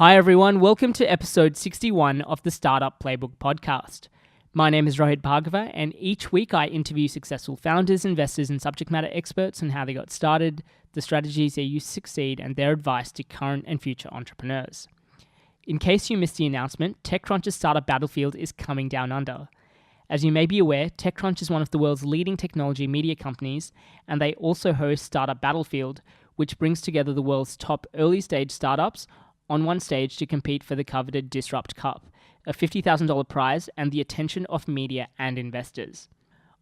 Hi everyone, welcome to episode 61 of the Startup Playbook podcast. My name is Rohit Bhargava, and each week I interview successful founders, investors, and subject matter experts on how they got started, the strategies they use to succeed, and their advice to current and future entrepreneurs. In case you missed the announcement, TechCrunch's Startup Battlefield is coming down under. As you may be aware, TechCrunch is one of the world's leading technology media companies, and they also host Startup Battlefield, which brings together the world's top early-stage startups on one stage to compete for the coveted Disrupt Cup, a $50,000 prize and the attention of media and investors.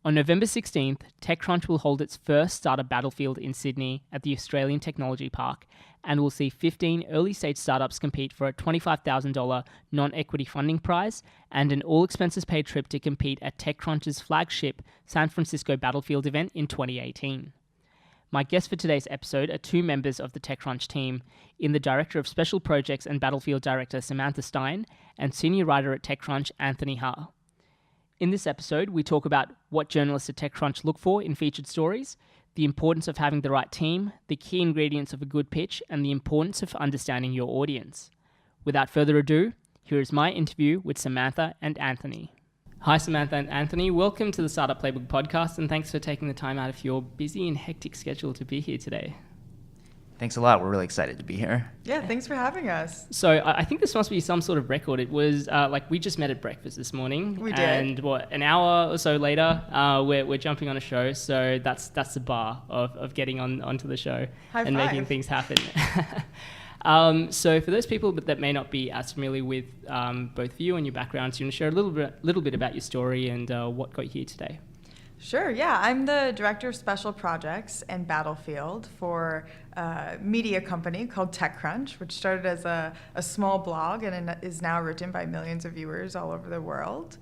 On November 16th, TechCrunch will hold its first Startup Battlefield in Sydney at the Australian Technology Park, and will see 15 early-stage startups compete for a $25,000 non-equity funding prize and an all-expenses-paid trip to compete at TechCrunch's flagship San Francisco Battlefield event in 2018. My guests for today's episode are two members of the TechCrunch team, in the Director of Special Projects and Battlefield Director Samantha Stein, and Senior Writer at TechCrunch Anthony Ha. In this episode, we talk about what journalists at TechCrunch look for in featured stories, the importance of having the right team, the key ingredients of a good pitch, and the importance of understanding your audience. Without further ado, here is my interview with Samantha and Anthony. Hi, Samantha and Anthony. Welcome to the Startup Playbook podcast, and thanks for taking the time out of your busy and hectic schedule to be here today. Thanks a lot. We're really excited to be here. Yeah, thanks for having us. So I think this must be some sort of record. It was we just met at breakfast this morning. We did. And an hour or so later, we're jumping on a show. So that's the bar of getting onto the show and making things happen. So for those people that may not be as familiar with both of you and your backgrounds, you want to share a little bit about your story and what got you here today? Sure, yeah. I'm the Director of Special Projects and Battlefield for a media company called TechCrunch, which started as a small blog and is now written by millions of viewers all over the world.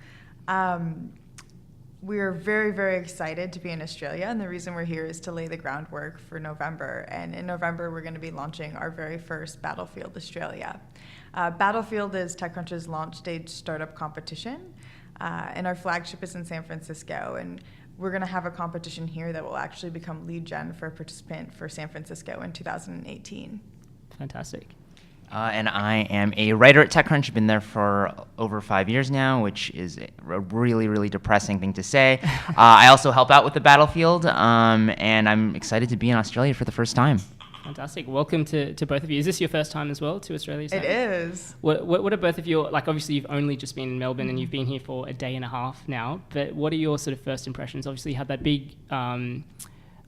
We're very, very excited to be in Australia, and the reason we're here is to lay the groundwork for November. And in November, we're going to be launching our very first Battlefield Australia. Battlefield is TechCrunch's launch stage startup competition, and our flagship is in San Francisco. And we're going to have a competition here that will actually become lead gen for a participant for San Francisco in 2018. Fantastic. And I am a writer at TechCrunch. I've been there for over 5 years now, which is a really, really depressing thing to say. I also help out with the Battlefield, and I'm excited to be in Australia for the first time. Fantastic. Welcome to both of you. Is this your first time as well to Australia? It is. What are both of your, obviously you've only just been in Melbourne and you've been here for a day and a half now, but what are your sort of first impressions? Obviously you had that big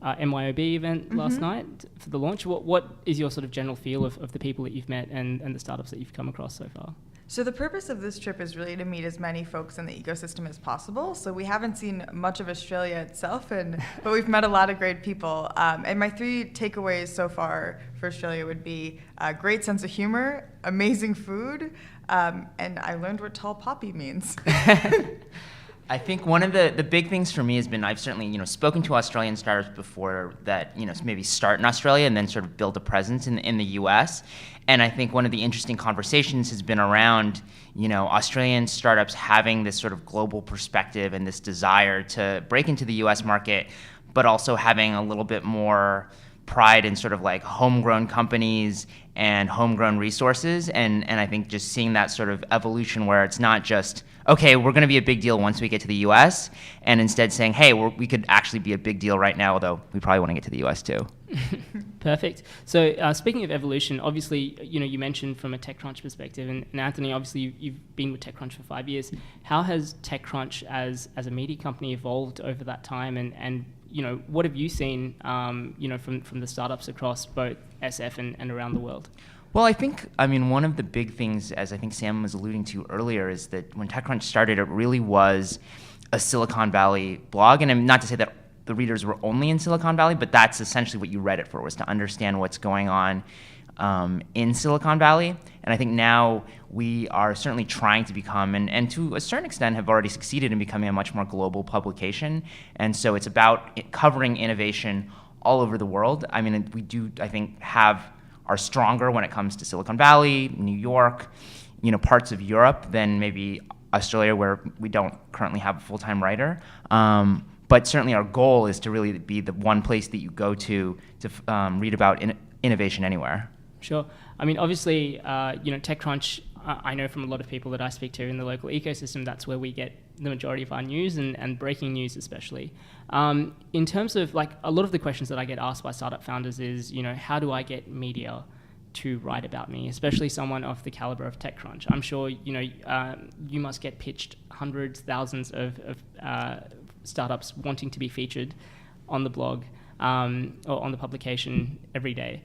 MYOB event last night for the launch. What is your sort of general feel of the people that you've met and the startups that you've come across so far? So the purpose of this trip is really to meet as many folks in the ecosystem as possible. So we haven't seen much of Australia itself, but we've met a lot of great people. And my three takeaways so far for Australia would be a great sense of humor, amazing food, and I learned what tall poppy means. I think one of the big things for me has been I've certainly spoken to Australian startups before that maybe start in Australia and then sort of build a presence in the U.S. And I think one of the interesting conversations has been around Australian startups having this sort of global perspective and this desire to break into the U.S. market, but also having a little bit more pride in sort of like homegrown companies and homegrown resources. And I think just seeing that sort of evolution where it's not just, okay, we're going to be a big deal once we get to the U.S., and instead saying, hey, we could actually be a big deal right now, although we probably want to get to the U.S. too. Perfect. So speaking of evolution, obviously, you mentioned from a TechCrunch perspective, and Anthony, obviously you've been with TechCrunch for 5 years. How has TechCrunch as a media company evolved over that time, and what have you seen, from the startups across both SF and around the world? Well, I think, one of the big things, as I think Sam was alluding to earlier, is that when TechCrunch started, it really was a Silicon Valley blog. And not to say that the readers were only in Silicon Valley, but that's essentially what you read it for, was to understand what's going on in Silicon Valley. And I think now we are certainly trying to become, and to a certain extent have already succeeded in becoming a much more global publication. And so it's about covering innovation all over the world. We do, I think, are stronger when it comes to Silicon Valley, New York, parts of Europe than maybe Australia, where we don't currently have a full-time writer. But certainly our goal is to really be the one place that you go to read about innovation anywhere. Sure. I mean, obviously, TechCrunch, I know from a lot of people that I speak to in the local ecosystem, that's where we get the majority of our news and breaking news especially. In terms of like a lot of the questions that I get asked by startup founders is, how do I get media to write about me, especially someone of the caliber of TechCrunch? I'm sure, you must get pitched hundreds, thousands of startups wanting to be featured on the blog or on the publication every day.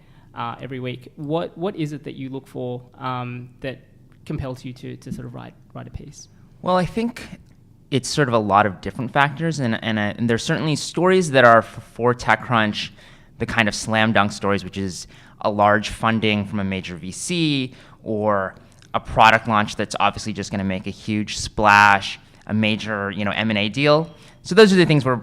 Every week. What is it that you look for that compels you to sort of write a piece? Well, I think it's sort of a lot of different factors, and there's certainly stories that are for TechCrunch, the kind of slam dunk stories, which is a large funding from a major VC or a product launch that's obviously just going to make a huge splash, a major M&A deal. So those are the things where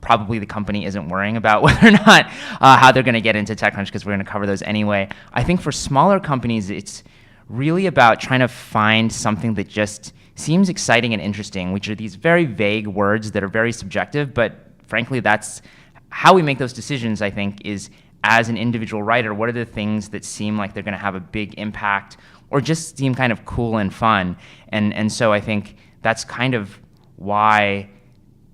probably the company isn't worrying about whether or not how they're going to get into TechCrunch, because we're going to cover those anyway. I think for smaller companies, it's really about trying to find something that just seems exciting and interesting, which are these very vague words that are very subjective, but frankly, that's how we make those decisions, I think, is as an individual writer, what are the things that seem like they're going to have a big impact or just seem kind of cool and fun? And so I think that's kind of why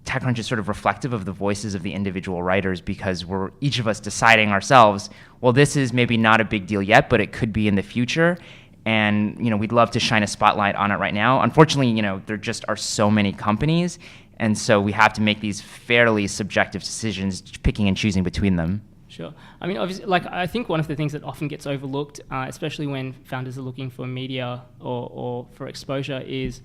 TechCrunch is sort of reflective of the voices of the individual writers, because we're each of us deciding ourselves, well, this is maybe not a big deal yet, but it could be in the future. And, we'd love to shine a spotlight on it right now. Unfortunately, there just are so many companies. And so we have to make these fairly subjective decisions, picking and choosing between them. Sure. I mean, obviously, I think one of the things that often gets overlooked, especially when founders are looking for media or for exposure, is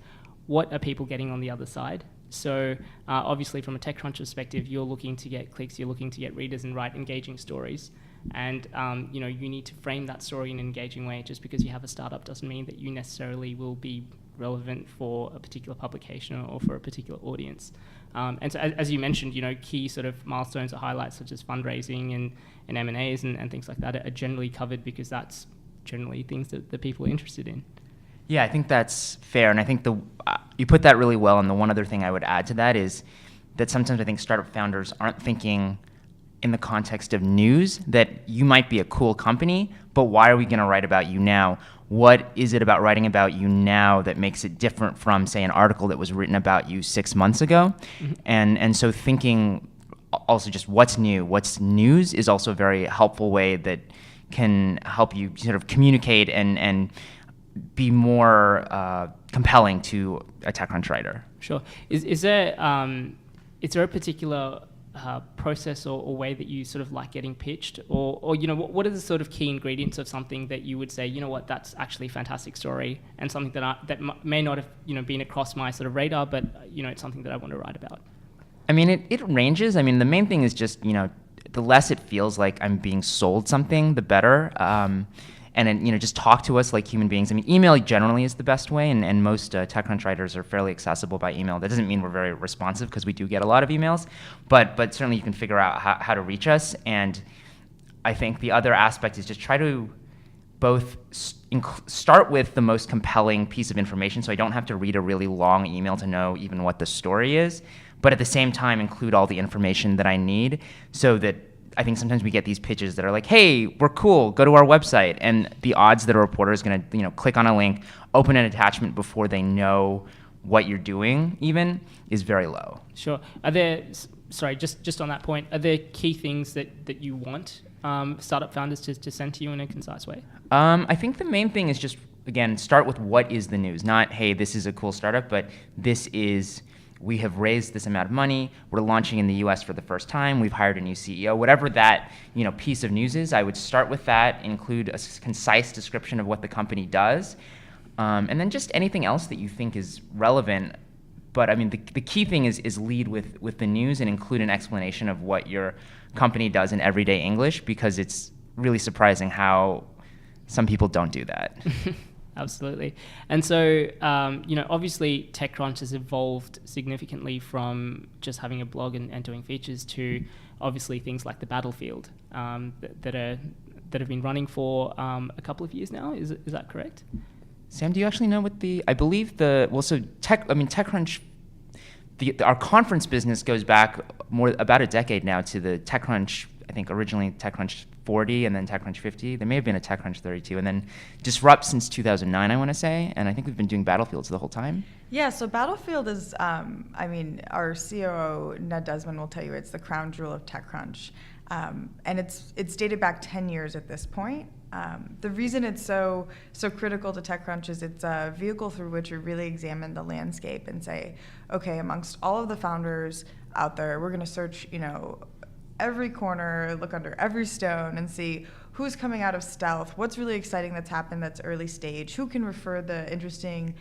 what are people getting on the other side? So obviously from a TechCrunch perspective, you're looking to get clicks, you're looking to get readers and write engaging stories. And you need to frame that story in an engaging way. Just because you have a startup doesn't mean that you necessarily will be relevant for a particular publication or for a particular audience. And so as you mentioned, key sort of milestones or highlights such as fundraising and M&As and things like that are generally covered, because that's generally things that the people are interested in. Yeah, I think that's fair, and I think you put that really well. And the one other thing I would add to that is that sometimes I think startup founders aren't thinking in the context of news, that you might be a cool company, but why are we going to write about you now? What is it about writing about you now that makes it different from, say, an article that was written about you 6 months ago? Mm-hmm. And so thinking also just what's new, what's news is also a very helpful way that can help you sort of communicate and be more compelling to a TechCrunch writer. Sure. Is there a particular process or way that you sort of like getting pitched, or what are the sort of key ingredients of something that you would say, that's actually a fantastic story and something that may not have been across my sort of radar, but it's something that I want to write about? I mean, it ranges. I mean, the main thing is just the less it feels like I'm being sold something, the better. And then, just talk to us like human beings. I mean, email generally is the best way, and most TechCrunch writers are fairly accessible by email. That doesn't mean we're very responsive, because we do get a lot of emails, but certainly you can figure out how to reach us. And I think the other aspect is just try to both start with the most compelling piece of information, so I don't have to read a really long email to know even what the story is, but at the same time include all the information that I need, so that I think sometimes we get these pitches that are like, hey, we're cool, go to our website. And the odds that a reporter is going to click on a link, open an attachment before they know what you're doing even is very low. Sure. Are there, just on that point, are there key things that you want startup founders to send to you in a concise way? I think the main thing is just, again, start with what is the news. Not, hey, this is a cool startup, but this is... we have raised this amount of money, we're launching in the US for the first time, we've hired a new CEO, whatever that piece of news is, I would start with that, include a concise description of what the company does, and then just anything else that you think is relevant. But I mean, the key thing is lead with the news and include an explanation of what your company does in everyday English, because it's really surprising how some people don't do that. Absolutely. And so, obviously TechCrunch has evolved significantly from just having a blog and doing features to obviously things like the Battlefield that have been running for a couple of years now. Is that correct? Sam, do you actually know what TechCrunch, our conference business goes back about a decade now to the TechCrunch, I think originally TechCrunch 40 and then TechCrunch 50. There may have been a TechCrunch 32 and then Disrupt since 2009, I want to say. And I think we've been doing Battlefields the whole time. Yeah, so Battlefield is, I mean, our COO, Ned Desmond, will tell you it's the crown jewel of TechCrunch. And it's dated back 10 years at this point. The reason it's so critical to TechCrunch is it's a vehicle through which we really examine the landscape and say, okay, amongst all of the founders out there, we're going to search, every corner, look under every stone, and see who's coming out of stealth, what's really exciting that's happened that's early stage, who can refer the interesting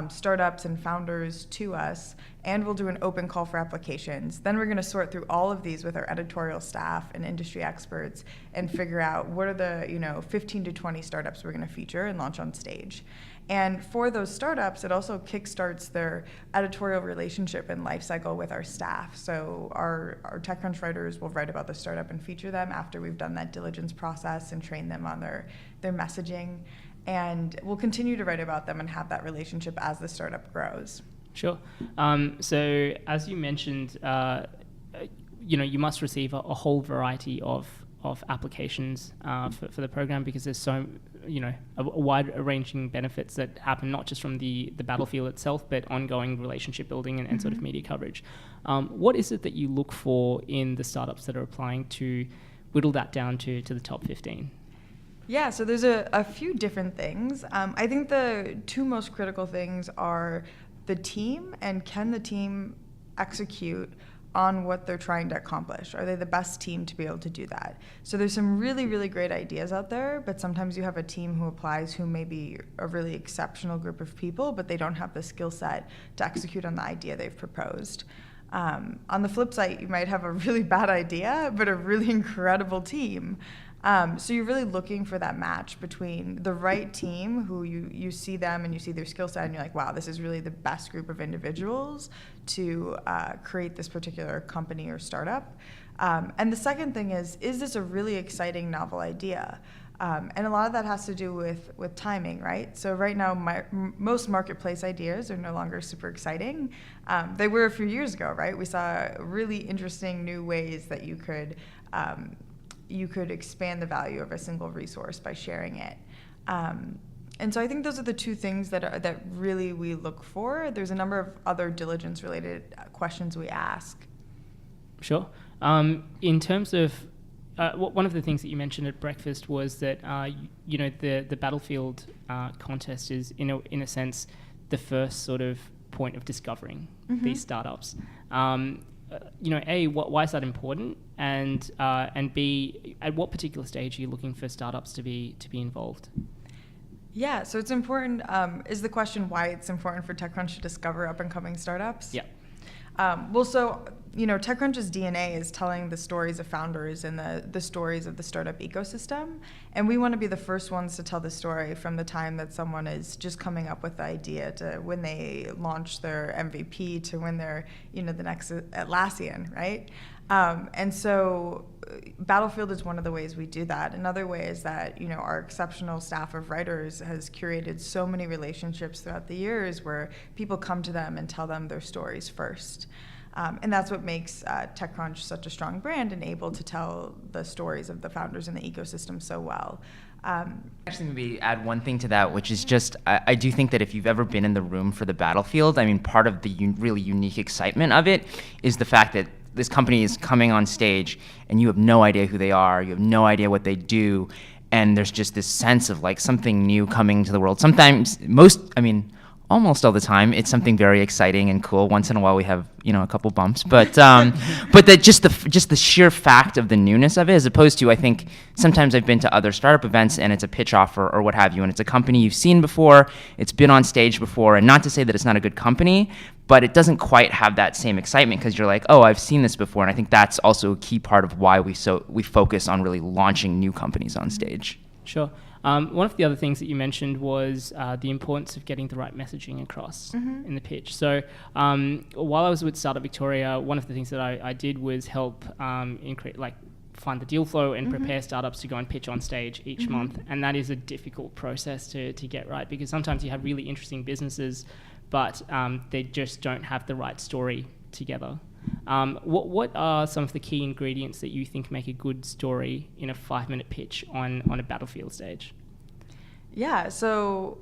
startups and founders to us, and we'll do an open call for applications. Then we're going to sort through all of these with our editorial staff and industry experts and figure out what are the 15 to 20 startups we're going to feature and launch on stage. And for those startups, it also kickstarts their editorial relationship and life cycle with our staff. So our TechCrunch writers will write about the startup and feature them after we've done that diligence process and train them on their messaging. And we'll continue to write about them and have that relationship as the startup grows. Sure. So as you mentioned, you must receive a whole variety of applications for the program because there's so a wide-ranging benefits that happen not just from the Battlefield itself, but ongoing relationship building and sort of media coverage. What is it that you look for in the startups that are applying to whittle that down to the top 15? Yeah, so there's a few different things. I think the two most critical things are the team, and can the team execute on what they're trying to accomplish? Are they the best team to be able to do that? So there's some really, really great ideas out there, but sometimes you have a team who applies who may be a really exceptional group of people, but they don't have the skill set to execute on the idea they've proposed. On the flip side, you might have a really bad idea, but a really incredible team. So you're really looking for that match between the right team who you see them and you see their skill set and you're like, wow, this is really the best group of individuals to create this particular company or startup. And the second thing is this a really exciting novel idea? And a lot of that has to do with timing, right? So right now, most marketplace ideas are no longer super exciting. They were a few years ago, right? We saw really interesting new ways that you could expand the value of a single resource by sharing it. And so I think those are the two things that really we look for. There's a number of other diligence-related questions we ask. Sure. In terms of one of the things that you mentioned at breakfast was that the Battlefield contest is in a sense the first sort of point of discovering these startups. A, why is that important, and B, at what particular stage are you looking for startups to be involved? Yeah, so it's important. Is the question why it's important for TechCrunch to discover up-and-coming startups? Yeah. TechCrunch's DNA is telling the stories of founders and the stories of the startup ecosystem. And we want to be the first ones to tell the story from the time that someone is just coming up with the idea to when they launch their MVP to when they're, the next Atlassian, right? And so Battlefield is one of the ways we do that. Another way is that, our exceptional staff of writers has curated so many relationships throughout the years where people come to them and tell them their stories first. And that's what makes TechCrunch such a strong brand and able to tell the stories of the founders in the ecosystem so well. Actually, maybe add one thing to that, which is just, I do think that if you've ever been in the room for the Battlefield, part of the really unique excitement of it is the fact that this company is coming on stage and you have no idea who they are, you have no idea what they do, and there's just this sense of like something new coming to the world. Sometimes, almost all the time, it's something very exciting and cool. Once in a while, we have a couple bumps, but that just the sheer fact of the newness of it, as opposed to, I think sometimes I've been to other startup events and it's a pitch offer or what have you, and it's a company you've seen before, it's been on stage before, and not to say that it's not a good company, but it doesn't quite have that same excitement because you're like, oh, I've seen this before, and I think that's also a key part of why we focus on really launching new companies on stage. Sure. One of the other things that you mentioned was the importance of getting the right messaging across in the pitch. So while I was with Startup Victoria, one of the things that I did was help find the deal flow and prepare startups to go and pitch on stage each month. And that is a difficult process to get right because sometimes you have really interesting businesses, but they just don't have the right story together. What are some of the key ingredients that you think make a good story in a 5-minute pitch on a Battlefield stage? Yeah, so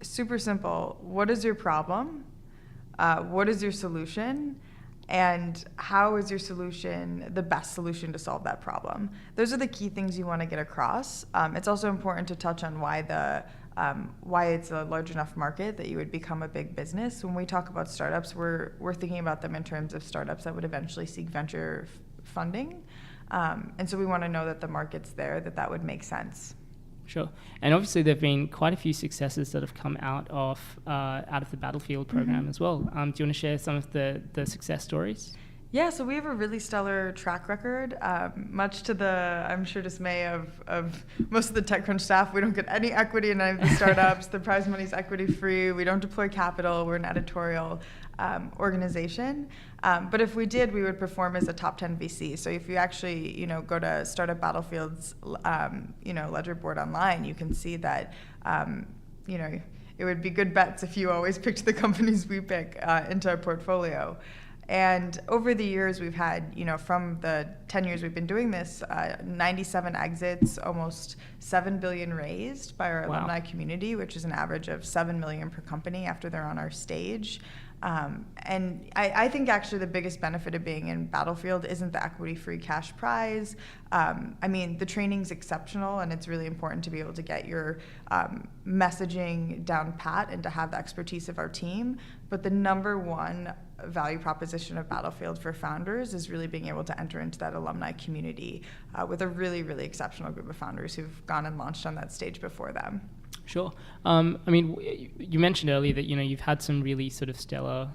super simple. What is your problem? What is your solution? And how is your solution the best solution to solve that problem? Those are the key things you want to get across. It's also important to touch on why it's a large enough market that you would become a big business. When we talk about startups, we're thinking about them in terms of startups that would eventually seek venture funding. And so we want to know that the market's there, that would make sense. Sure. And obviously there have been quite a few successes that have come out of the Battlefield program as well. Do you want to share some of the success stories? Yeah, so we have a really stellar track record, much to the, I'm sure, dismay of most of the TechCrunch staff. We don't get any equity in any of the startups. The prize money is equity free. We don't deploy capital. We're an editorial organization. But if we did, we would perform as a top 10 VC. So if you actually, go to Startup Battlefield's, ledger board online, you can see that, it would be good bets if you always picked the companies we pick into our portfolio. And over the years, we've had, from the 10 years we've been doing this, 97 exits, almost $7 billion raised by our alumni community, which is an average of $7 million per company after they're on our stage. And I think actually the biggest benefit of being in Battlefield isn't the equity-free cash prize. The training's exceptional, and it's really important to be able to get your messaging down pat and to have the expertise of our team. But the number one value proposition of Battlefield for founders is really being able to enter into that alumni community with a really, really exceptional group of founders who've gone and launched on that stage before them. Sure. You mentioned earlier that you've had some really sort of stellar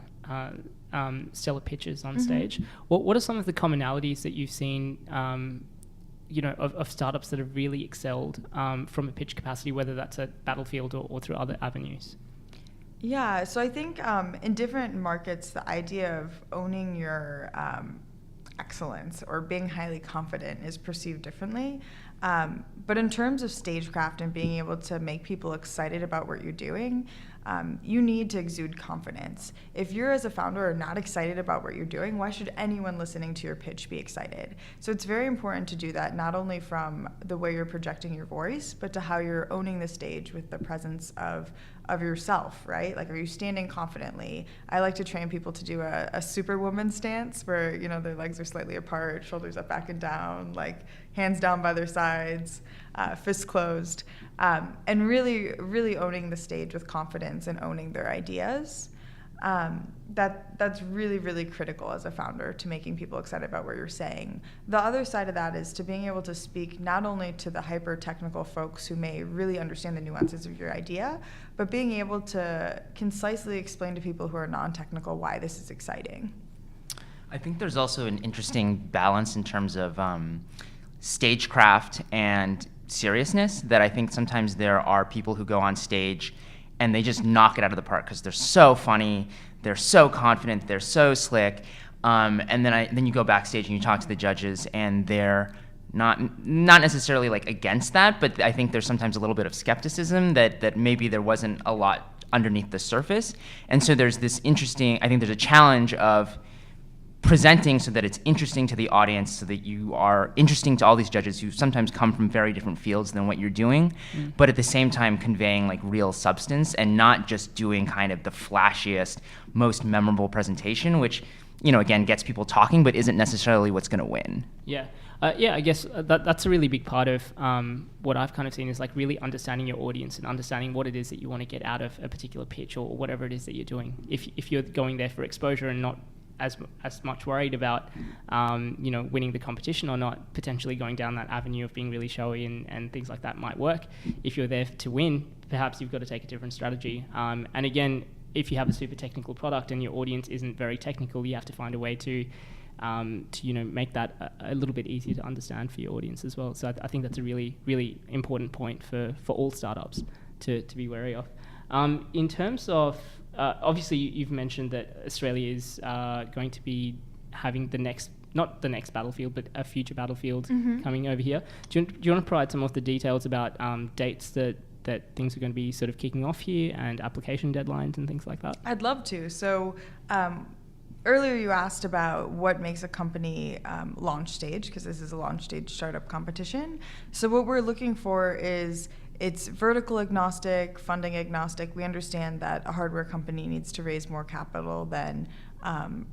pitches on stage. What are some of the commonalities that you've seen, of startups that have really excelled from a pitch capacity, whether that's at Battlefield or through other avenues? Yeah, so I think in different markets, the idea of owning your excellence or being highly confident is perceived differently. But in terms of stagecraft and being able to make people excited about what you're doing, you need to exude confidence. If you're, as a founder, not excited about what you're doing, why should anyone listening to your pitch be excited? So it's very important to do that, not only from the way you're projecting your voice, but to how you're owning the stage with the presence of yourself, right? Like, are you standing confidently? I like to train people to do a Superwoman stance where, their legs are slightly apart, shoulders up, back and down, like hands down by their sides, fists closed, and really, really owning the stage with confidence and owning their ideas. That's really, really critical as a founder to making people excited about what you're saying. The other side of that is to being able to speak not only to the hyper-technical folks who may really understand the nuances of your idea, but being able to concisely explain to people who are non-technical why this is exciting. I think there's also an interesting balance in terms of stagecraft and seriousness, that I think sometimes there are people who go on stage and they just knock it out of the park because they're so funny, they're so confident, they're so slick, and then you go backstage and you talk to the judges and they're not necessarily like against that, but I think there's sometimes a little bit of skepticism that maybe there wasn't a lot underneath the surface. And so there's this I think there's a challenge of presenting so that it's interesting to the audience, so that you are interesting to all these judges who sometimes come from very different fields than what you're doing, but at the same time conveying like real substance and not just doing kind of the flashiest, most memorable presentation, which, again, gets people talking, but isn't necessarily what's going to win. Yeah. I guess that's a really big part of what I've kind of seen is like really understanding your audience and understanding what it is that you want to get out of a particular pitch or whatever it is that you're doing. If you're going there for exposure and not as much worried about winning the competition or not, potentially going down that avenue of being really showy and things like that might work. If you're there to win, perhaps you've got to take a different strategy. And again, if you have a super technical product and your audience isn't very technical, you have to find a way to make that a little bit easier to understand for your audience as well. So I think that's a really, really important point for all startups to be wary of. In terms of obviously, you've mentioned that Australia is going to be having not the next Battlefield, but a future Battlefield coming over here. Do you want to provide some of the details about dates that things are going to be sort of kicking off here and application deadlines and things like that? I'd love to. So earlier you asked about what makes a company launch stage, because this is a launch stage startup competition. So what we're looking for is it's vertical agnostic, funding agnostic. We understand that a hardware company needs to raise more capital than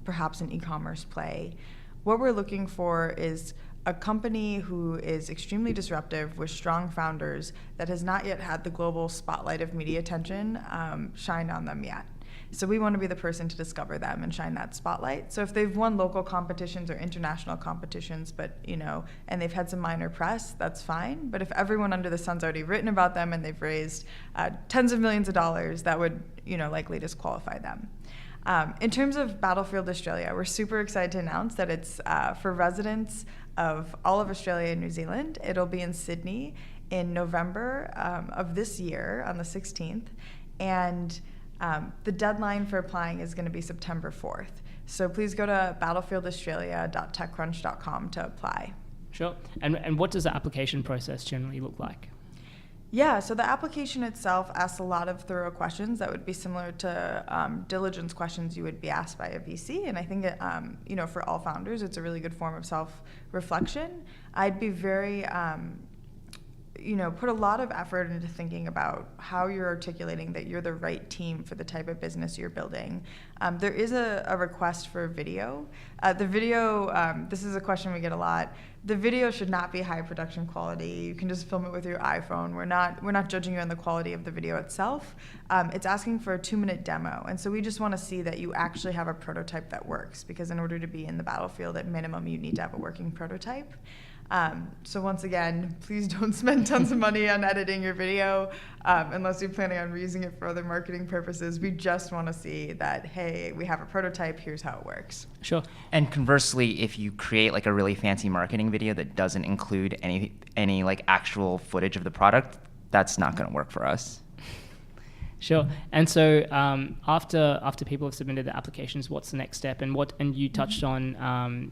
perhaps an e-commerce play. What we're looking for is a company who is extremely disruptive with strong founders that has not yet had the global spotlight of media attention shine on them yet. So we want to be the person to discover them and shine that spotlight. So if they've won local competitions or international competitions, but and they've had some minor press, that's fine. But if everyone under the sun's already written about them and they've raised tens of millions of dollars, that would likely disqualify them. In terms of Battlefield Australia, we're super excited to announce that it's for residents of all of Australia and New Zealand. It'll be in Sydney in November of this year on the 16th. And the deadline for applying is going to be September 4th. So please go to battlefieldaustralia.techcrunch.com to apply. Sure. And what does the application process generally look like? Yeah, so the application itself asks a lot of thorough questions that would be similar to diligence questions you would be asked by a VC. And I think, for all founders, it's a really good form of self-reflection. I'd be very... put a lot of effort into thinking about how you're articulating that you're the right team for the type of business you're building. There is a request for video. The video, this is a question we get a lot. The video should not be high production quality. You can just film it with your iPhone. We're not judging you on the quality of the video itself. It's asking for a 2-minute demo. And so we just want to see that you actually have a prototype that works, because in order to be in the battlefield, at minimum, you need to have a working prototype. So once again, please don't spend tons of money on editing your video unless you're planning on reusing it for other marketing purposes. We just want to see that, hey, we have a prototype, here's how it works. Sure. And conversely, if you create like a really fancy marketing video that doesn't include any like actual footage of the product, that's not going to work for us. Sure. And so after people have submitted their applications, what's the next step? And you touched on kind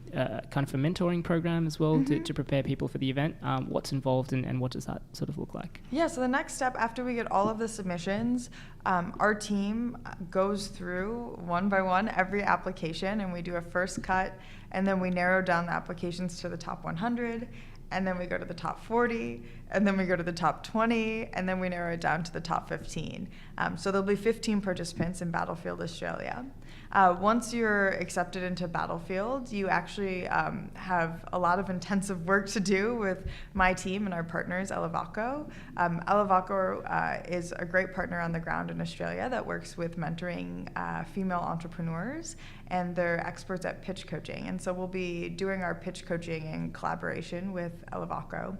of a mentoring program as well to prepare people for the event. What's involved and what does that sort of look like? Yeah, so the next step after we get all of the submissions, our team goes through one by one every application, and we do a first cut, and then we narrow down the applications to the top 100. And then we go to the top 40, and then we go to the top 20, and then we narrow it down to the top 15. So there'll be 15 participants in Battlefield Australia. Once you're accepted into Battlefield, you actually have a lot of intensive work to do with my team and our partners, Elevacco. Elevacco is a great partner on the ground in Australia that works with mentoring female entrepreneurs, and they're experts at pitch coaching. And so we'll be doing our pitch coaching in collaboration with Elevacco.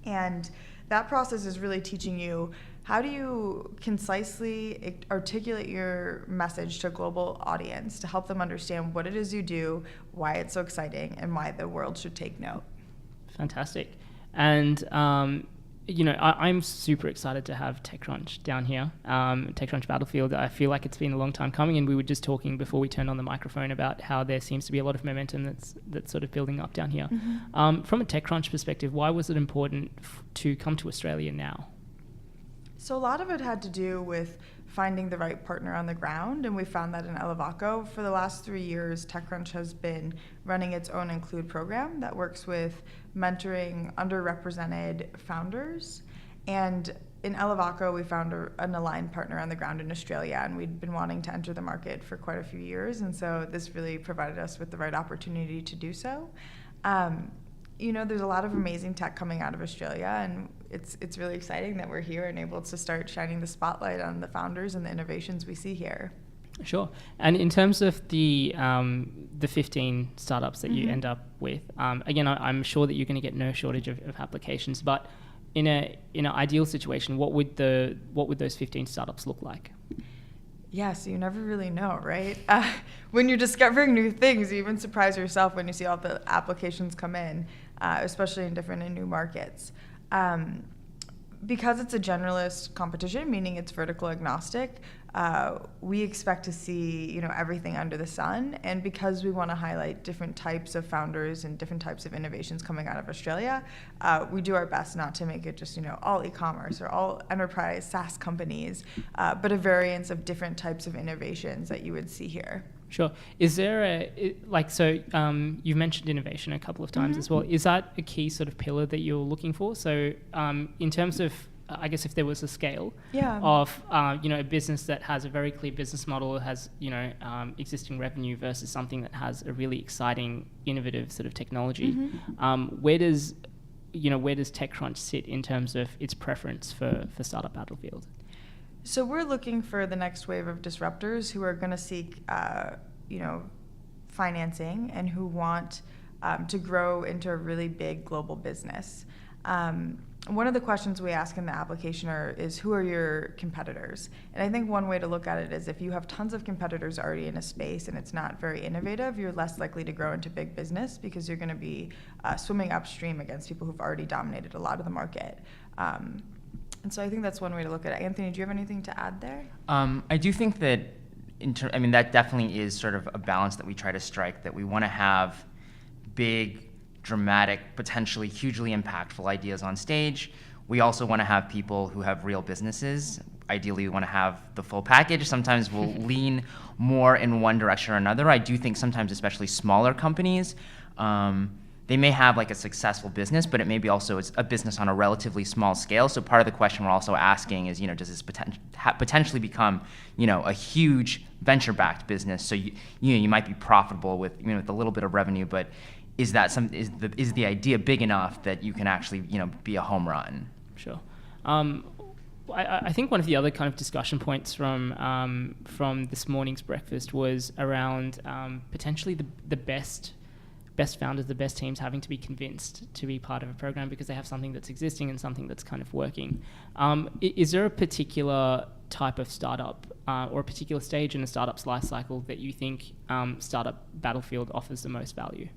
And that process is really teaching you how do you concisely articulate your message to a global audience to help them understand what it is you do, why it's so exciting, and why the world should take note. Fantastic. And I'm super excited to have TechCrunch down here, TechCrunch Battlefield. I feel like it's been a long time coming, and we were just talking before we turned on the microphone about how there seems to be a lot of momentum that's sort of building up down here. From a TechCrunch perspective, why was it important to come to Australia now? So a lot of it had to do with finding the right partner on the ground, and we found that in Elevacco. For the last 3 years, TechCrunch has been running its own Include program that works with mentoring underrepresented founders. And in Elevacco, we found an aligned partner on the ground in Australia, and we'd been wanting to enter the market for quite a few years, and so this really provided us with the right opportunity to do so. There's a lot of amazing tech coming out of Australia, and it's really exciting that we're here and able to start shining the spotlight on the founders and the innovations we see here. Sure. And in terms of the 15 startups that you end up with, again, I'm sure that you're going to get no shortage of applications, but in an ideal situation, what would those 15 startups look like? Yeah, so you never really know, right? When you're discovering new things, you even surprise yourself when you see all the applications come in, especially in different and new markets. Because it's a generalist competition, meaning it's vertical agnostic, we expect to see everything under the sun. And because we want to highlight different types of founders and different types of innovations coming out of Australia, we do our best not to make it just all e-commerce or all enterprise SaaS companies, but a variance of different types of innovations that you would see here. Sure. Is there you've mentioned innovation a couple of times as well. Is that a key sort of pillar that you're looking for? So in terms of, I guess if there was a scale of, a business that has a very clear business model, has, existing revenue versus something that has a really exciting, innovative sort of technology, where does TechCrunch sit in terms of its preference for Startup Battlefield? So we're looking for the next wave of disruptors who are going to seek, financing and who want to grow into a really big global business. One of the questions we ask in the application is who are your competitors? And I think one way to look at it is if you have tons of competitors already in a space and it's not very innovative, you're less likely to grow into big business because you're going to be swimming upstream against people who've already dominated a lot of the market. And so I think that's one way to look at it. Anthony, do you have anything to add there? I do think that, that definitely is sort of a balance that we try to strike, that we want to have big, dramatic, potentially hugely impactful ideas on stage. We also want to have people who have real businesses. Ideally, we want to have the full package. Sometimes we'll lean more in one direction or another. I do think sometimes, especially smaller companies, they may have like a successful business, but it may be also it's a business on a relatively small scale. So part of the question we're also asking is, does this potentially become, a huge venture-backed business? So you might be profitable with with a little bit of revenue, but is the idea big enough that you can actually be a home run? Sure. I think one of the other kind of discussion points from this morning's breakfast was around potentially the best founders, the best teams having to be convinced to be part of a program because they have something that's existing and something that's kind of working. Is there a particular type of startup or a particular stage in a startup's life cycle that you think Startup Battlefield offers the most value?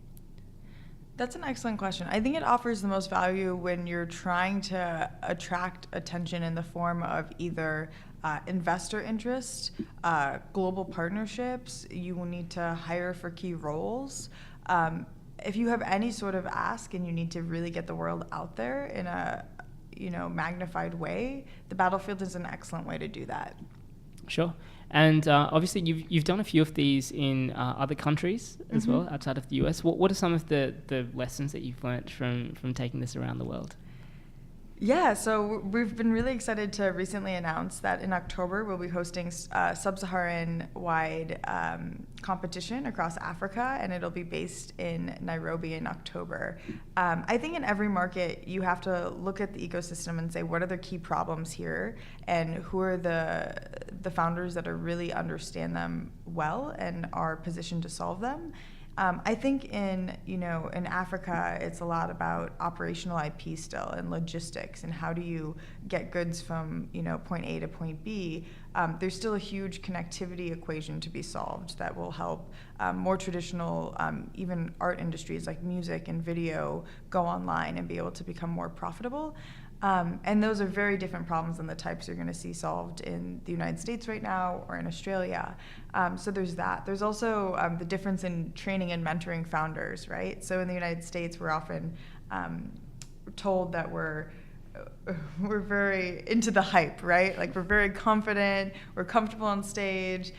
That's an excellent question. I think it offers the most value when you're trying to attract attention in the form of either investor interest, global partnerships. You will need to hire for key roles. If you have any sort of ask and you need to really get the world out there in a magnified way, the Battlefield is an excellent way to do that. Sure. And obviously you've done a few of these in other countries as well, outside of the US. What are some of the lessons that you've learned from taking this around the world? Yeah, so we've been really excited to recently announce that in October we'll be hosting sub-Saharan-wide competition across Africa, and it'll be based in Nairobi in October. I think in every market you have to look at the ecosystem and say what are the key problems here, and who are the founders that are really understand them well and are positioned to solve them. I think in Africa, it's a lot about operational IP still and logistics and how do you get goods from point A to point B. There's still a huge connectivity equation to be solved that will help more traditional, even art industries like music and video go online and be able to become more profitable. And those are very different problems than the types you're going to see solved in the United States right now or in Australia. So there's that. There's also the difference in training and mentoring founders, right? So in the United States, we're often told that we're very into the hype, right? Like we're very confident, we're comfortable on stage.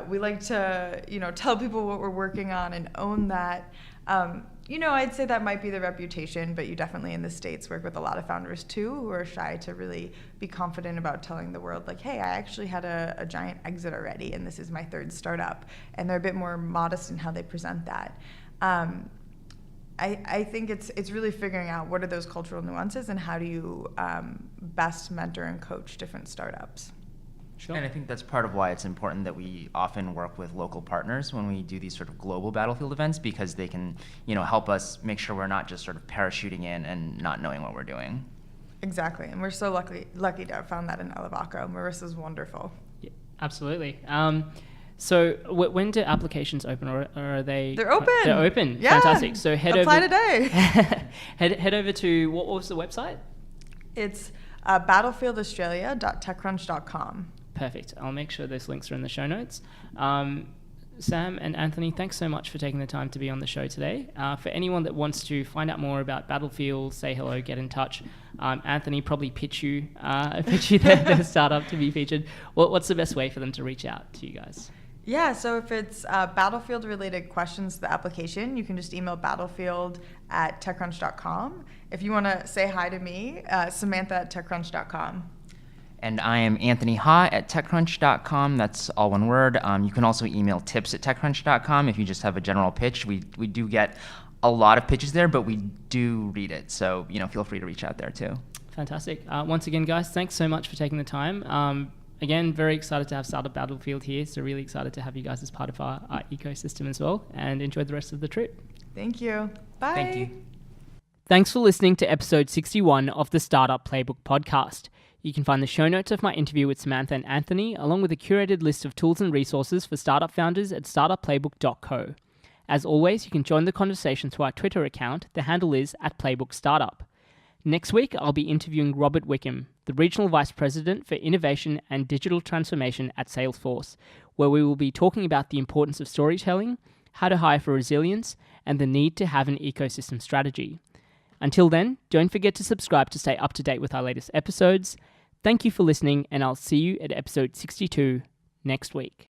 We like to, tell people what we're working on and own that. I'd say that might be the reputation, but you definitely in the States work with a lot of founders too who are shy to really be confident about telling the world like, hey, I actually had a giant exit already and this is my third startup. And they're a bit more modest in how they present that. I think it's really figuring out what are those cultural nuances and how do you best mentor and coach different startups. Sure. And I think that's part of why it's important that we often work with local partners when we do these sort of global Battlefield events, because they can, help us make sure we're not just sort of parachuting in and not knowing what we're doing. Exactly, and we're so lucky to have found that in Elevaco. Marissa's wonderful. Yeah, absolutely. So when do applications open, or are they? They're open. They're open. Yeah. Fantastic. So apply today. head over to what was the website? It's battlefieldaustralia.techcrunch.com. Perfect. I'll make sure those links are in the show notes. Sam and Anthony, thanks so much for taking the time to be on the show today. For anyone that wants to find out more about Battlefield, say hello, get in touch. Anthony, probably pitch you their startup to be featured. What's the best way for them to reach out to you guys? Yeah, so if it's Battlefield-related questions to the application, you can just email battlefield@techcrunch.com. If you want to say hi to me, Samantha@techcrunch.com. And I am Anthony Ha at TechCrunch.com. That's all one word. You can also email tips@TechCrunch.com if you just have a general pitch. We do get a lot of pitches there, but we do read it. So, feel free to reach out there too. Fantastic. Once again, guys, thanks so much for taking the time. Again, very excited to have Startup Battlefield here. So really excited to have you guys as part of our ecosystem as well, and enjoy the rest of the trip. Thank you. Bye. Thank you. Thanks for listening to episode 61 of the Startup Playbook podcast. You can find the show notes of my interview with Samantha and Anthony, along with a curated list of tools and resources for startup founders at startupplaybook.co. As always, you can join the conversation through our Twitter account. The handle is @PlaybookStartup. Next week, I'll be interviewing Robert Wickham, the Regional Vice President for Innovation and Digital Transformation at Salesforce, where we will be talking about the importance of storytelling, how to hire for resilience, and the need to have an ecosystem strategy. Until then, don't forget to subscribe to stay up to date with our latest episodes. Thank you for listening, and I'll see you at episode 62 next week.